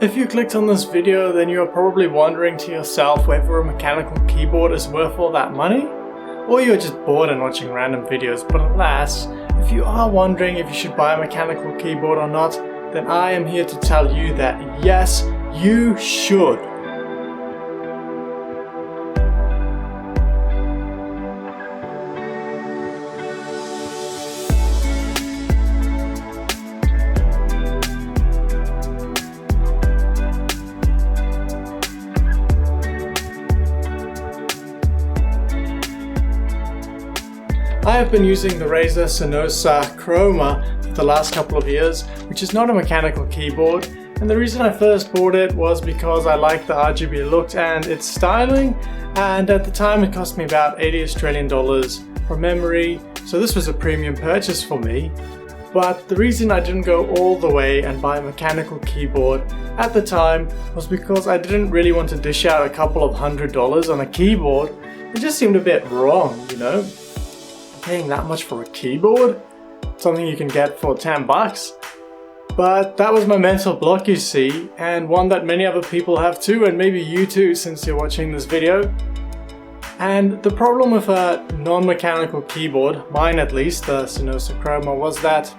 If you clicked on this video, then you are probably wondering to yourself whether a mechanical keyboard is worth all that money, or you're just bored and watching random videos. But alas, if you are wondering if you should buy a mechanical keyboard or not, then I am here to tell you that yes, you should. I have been using the Razer Synosa Chroma for the last couple of years, which is not a mechanical keyboard, and the reason I first bought it was because I liked the RGB look and its styling, and at the time it cost me about 80 Australian dollars from memory, so this was a premium purchase for me. But the reason I didn't go all the way and buy a mechanical keyboard at the time was because I didn't really want to dish out a couple of $100 on a keyboard. It just seemed a bit wrong, you know? Paying that much for a keyboard? Something you can get for 10 bucks? But that was my mental block, you see, and one that many other people have too, and maybe you too since you're watching this video. And the problem with a non-mechanical keyboard, mine at least, the Synosa Chroma, was that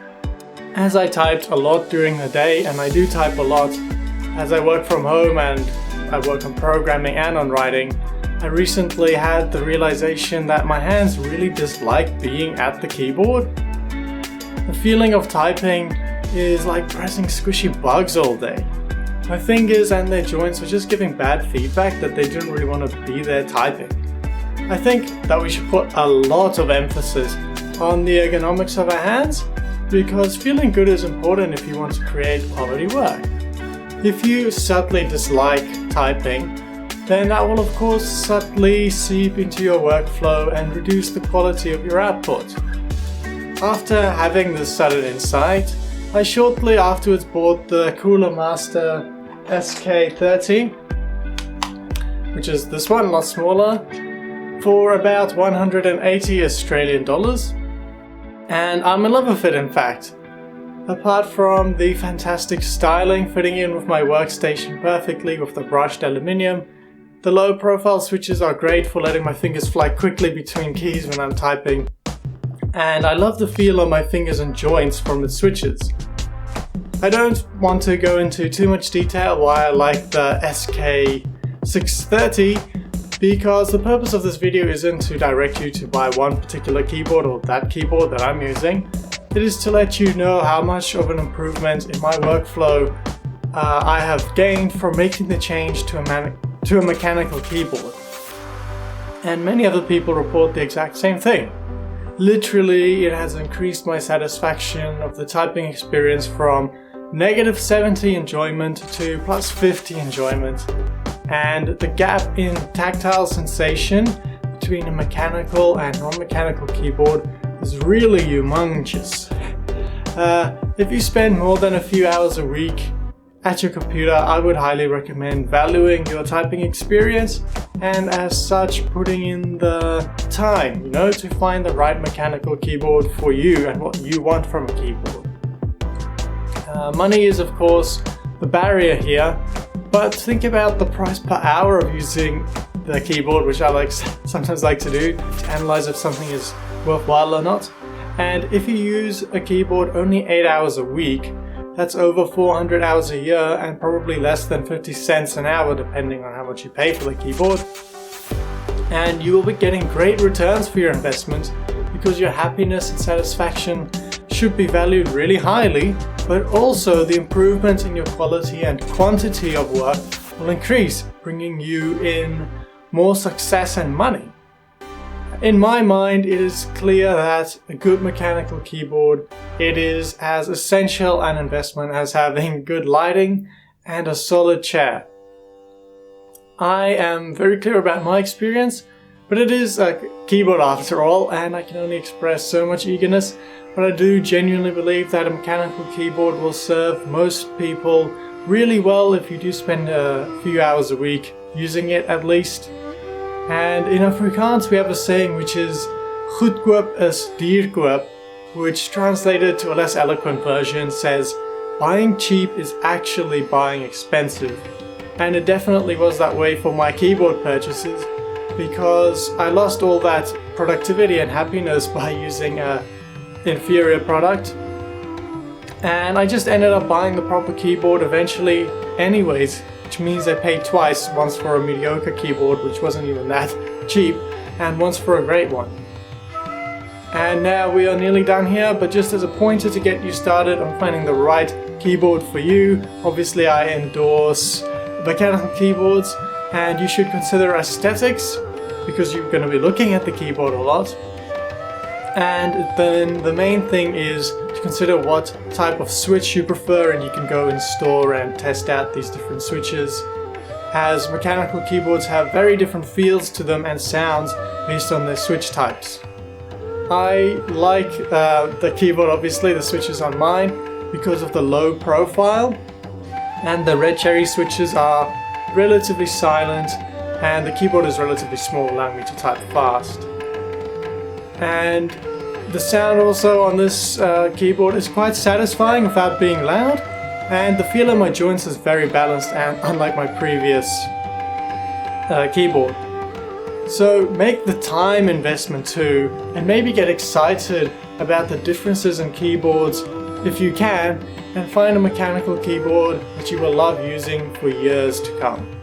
as I typed a lot during the day, and I do type a lot as I work from home and I work on programming and on writing, I recently had the realization that my hands really dislike being at the keyboard. The feeling of typing is like pressing squishy bugs all day. My fingers and their joints are just giving bad feedback that they didn't really want to be there typing. I think that we should put a lot of emphasis on the ergonomics of our hands, because feeling good is important if you want to create quality work. If you subtly dislike typing, then that will of course subtly seep into your workflow and reduce the quality of your output. After having this sudden insight, I shortly afterwards bought the Cooler Master SK630, which is this one, a lot smaller, for about 180 Australian dollars. And I'm in love with it, in fact. Apart from the fantastic styling fitting in with my workstation perfectly with the brushed aluminium, the low profile switches are great for letting my fingers fly quickly between keys when I'm typing, and I love the feel on my fingers and joints from the switches. I don't want to go into too much detail why I like the SK630, because the purpose of this video isn't to direct you to buy one particular keyboard or that keyboard that I'm using. It is to let you know how much of an improvement in my workflow I have gained from making the change to a mechanical keyboard. And many other people report the exact same thing. Literally, it has increased my satisfaction of the typing experience from -70 enjoyment to +50 enjoyment. And the gap in tactile sensation between a mechanical and non-mechanical keyboard is really humongous. If you spend more than a few hours a week at your computer, I would highly recommend valuing your typing experience and as such putting in the time, you know, to find the right mechanical keyboard for you and what you want from a keyboard. Money is of course the barrier here, but think about the price per hour of using the keyboard, which I sometimes like to do to analyze if something is worthwhile or not. And if you use a keyboard only 8 hours a week, that's over 400 hours a year and probably less than 50 cents an hour depending on how much you pay for the keyboard. And you will be getting great returns for your investment because your happiness and satisfaction should be valued really highly, but also the improvement in your quality and quantity of work will increase, bringing you in more success and money. In my mind, it is clear that a good mechanical keyboard, it is as essential an investment as having good lighting and a solid chair. I am very clear about my experience, but it is a keyboard after all, and I can only express so much eagerness, but I do genuinely believe that a mechanical keyboard will serve most people really well if you do spend a few hours a week using it at least. And in Afrikaans we have a saying which is goedkoop is duurkoop, which translated to a less eloquent version says buying cheap is actually buying expensive. And it definitely was that way for my keyboard purchases, because I lost all that productivity and happiness by using an inferior product. And I just ended up buying the proper keyboard eventually anyways, which means I paid twice, once for a mediocre keyboard which wasn't even that cheap, and once for a great one. And now we are nearly done here, but just as a pointer to get you started on finding the right keyboard for you, obviously I endorse mechanical keyboards, and you should consider aesthetics because you're going to be looking at the keyboard a lot. And then the main thing is to consider what type of switch you prefer, and you can go in store and test out these different switches, as mechanical keyboards have very different feels to them and sounds based on their switch types. I like the keyboard, obviously, the switches on mine, because of the low profile, and the red cherry switches are relatively silent, and the keyboard is relatively small, allowing me to type fast. And the sound also on this keyboard is quite satisfying without being loud, and the feel of my joints is very balanced, and unlike my previous keyboard. So make the time investment too, and maybe get excited about the differences in keyboards if you can, and find a mechanical keyboard that you will love using for years to come.